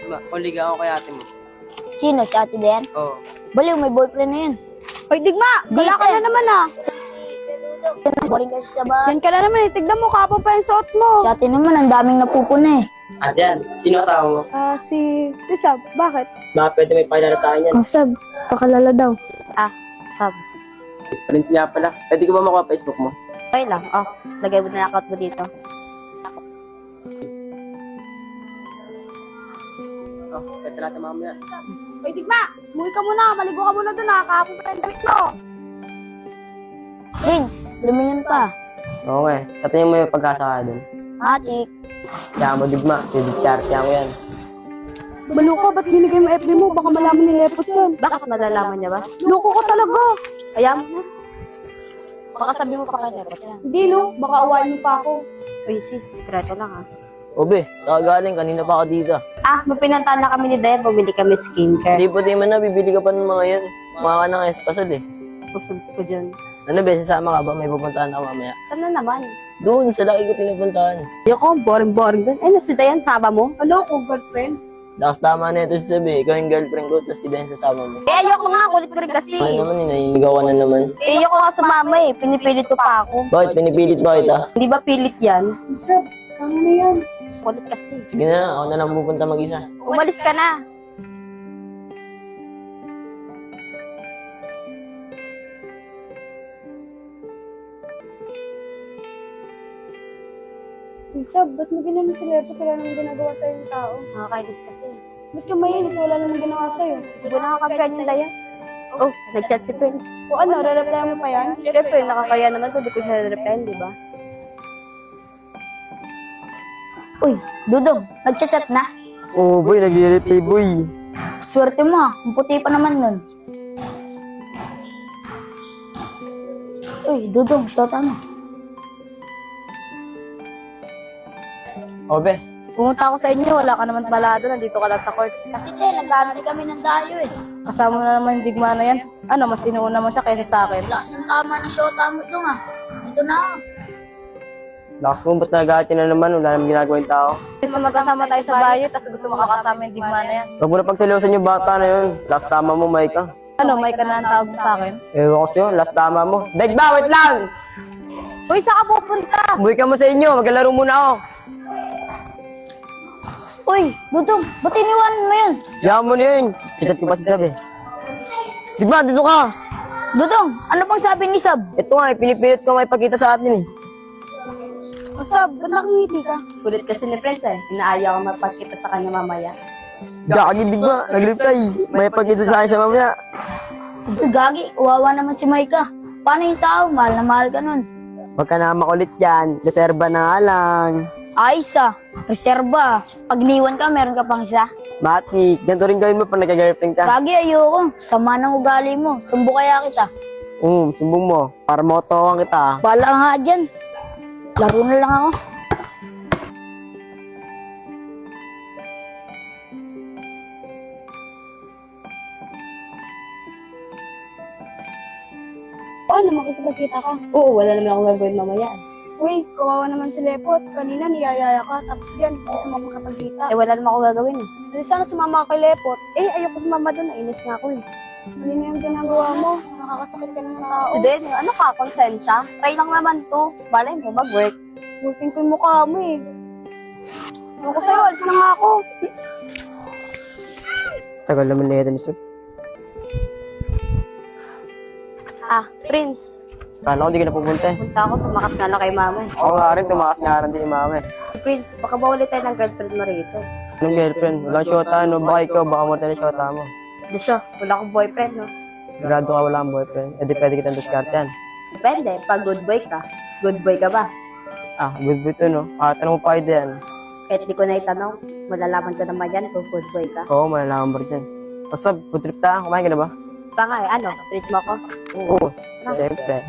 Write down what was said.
Diba, kuliga ako kay ate mo. Sino? Si Ate Dayan? Oo. Baliw, may boyfriend na yan. Hoy, Digma! Wala ka na naman ah! Boring kasi sa bahay. Yan ka na naman eh. Tignan mo, kapon pa yung suot mo. Si Ate naman, ang daming napupuna eh. Ate yan, sino asawa mo? Si Sab. Bakit? Baka pwede may pakilala sa akin yan. Oh, Sab. Pakalala daw. Sab. Prince nga pala. Pwede ko ba makuha Facebook mo? Okay lang. Oh, lagay mo na account mo dito. Oh, kaya natin mamaya. Hoy, Digma! Umuwi ka muna. Maligo ka muna doon ah. Kapon pa yung damit mo. Prince, lumingan pa. Oo nga eh. Sa tingin mo yung pag-asa ka dun. Matik. Kaya mo digma, didiskarte mo yan. Maluko, ba't binigay mo FB mo? Baka malaman ni Lepot yan. Bakit malalaman niya ba? Loko ka talaga. Kaya mo na. Baka sabi mo pa kanina. Hindi no, baka awayin mo pa ako. Uy sis, sikreto lang ah. Obe, saan ka galing? Kanina pa ako dito. May pinuntahan na kami ni Dayan, bumili kami skincare. Hindi po di man na, bibili ka pa ng mga yan. Mga ka ng espasol eh. Pusog ko dyan. Ano ba, sasama ka ba? May pupuntahan ako mamaya. Saan na naman? Doon, sa laki ko pinupuntahan. Ayoko, boring-boring din. Ay, nasi Dayan, saba mo? Ano ko, girlfriend? Tapos tama na ito si Sabi, ikaw yung girlfriend ko, tapos si Dan sasama mo. Ayoko nga, kulit ko rin kasi. Ano naman, naninigawan na naman. Ayoko nga sa mama pinipilit ko pa ako. Bakit, pinipilit ba kita? Hindi ba pilit yan? Sab, tama na yan. Kulit kasi. Sige na, ako na lang pupunta mag-isa. Umalis ka na. Sab, ba't mo ginanong si Lepot? Wala namang ginagawa sa'yo yung tao. Nakakainis kasi. Ba't ka mayinis? Wala namang ginawa sa'yo. Hindi ko nakakampihan yung Dayan. Oh, nag-chat si Prince. O ano, re-reply mo pa yan? Siyempre, nakakaya naman kung di ko siya re-reply, di ba? Uy, Dudong, nag-chat na. Oo, boy, nag-reply, boy. Swerte mo ang puti pa naman nun. Uy, Dudong, shot ano? Obe, Pumunta ako sa inyo, wala ka naman pala doon, nandito ka lang sa court. Kasi nag-aantay kami ng dayo eh. Kasama mo na naman yung digma na yan. Ano, mas inuuna mo siya kaysa sa akin. Lakas ng tama ng shota mo ito nga. Dito na ako. lakas mo, ba't nag-aati na naman? Wala namang ginagawa yung tao. Gusto magkasama tayo sa bayo, tapos gusto mo makasama yung digma na yan. Huwag mo na pagsalusan yung bata na yun. Last tama mo, Maika. Ano, may ka na ang tawag sa akin? Ewan ko sa'yo, last tama mo. Dagba, wait lang! Uy, saan ka pupunta? Umuwi ka mo sa inyo, maglalaro muna ako. Uy, Dudong, ba't iniwanan mo yun? Yaman mo na yun. Chat ko pa si Sabi. Digba, dito ka. Dudong, ano pang sabi ni Sab? Ito nga, pinipilit ko makipagkita sa atin eh. O Sab, ba't nakangiti ka? Kulit kasi ni Prince eh. Inaaya ko mapagkita sa kanya mamaya. Gagi, Digba, nag-reply. May pagkita sa akin sa mamaya. Gagi, kawawa naman si Maika. Paano yung tao? Mahal na mahal ka nun. Huwag ka na makulit yan. Reserva na nga lang. Ayos reserba. Pag niwan ka, meron ka pang isa. Matik, ganito rin gawin mo pag nag-girlfriend ka. Gagi, ayoko. Sama ng ugali mo. Sumbo kaya kita. Sumbong mo. Para motowan kita. Bala nga dyan. Laro na lang ako. O ano, makikipagkita ka? Oo, wala naman akong gagawin mamaya. Uy, kawawa naman si Lepot. Kanina niyayaya ka, tapos yan, gusto mo makapagkita. Eh, wala naman akong gagawin eh. Hindi sana sumama ka kay Lepot. Eh, ayoko sumama doon. Nainis nga ako eh. Ano na yung ginagawa mo? Nakakasakit ka ng tao. Then, ano ka, konsensya? Try lang naman to. Balay mo, mag-work. Buting ko yung mukha mo eh. Ako sa'yo, alis na nga ako. Tagal naman na ito ni Sub. Prince. Paano ko di ka na pupunta eh? Punta ako, tumakas nga lang kay mama eh. Ako nga rin, tumakas nga rin din yung mama eh. Prince, baka ba ulit tayo ng girlfriend mo rito? Anong girlfriend? Walang shota, ano? Baka ikaw, baka mo tayo ng shota mo. Di siya, wala akong boyfriend, no? Sigurado ka wala kang boyfriend. Eh di pwede kitang diskartehan. Depende, pag good boy ka. Good boy ka ba? Good boy to no? Tanong mo pa ito yan. Kahit di ko na itanong, malalaman ko naman yan kung good boy ka. Oo, malalaman mo rin dyan. Basta, food trip ta. Kumain ka na ba? Baka ano, treat mo ko? Oo, siyempre.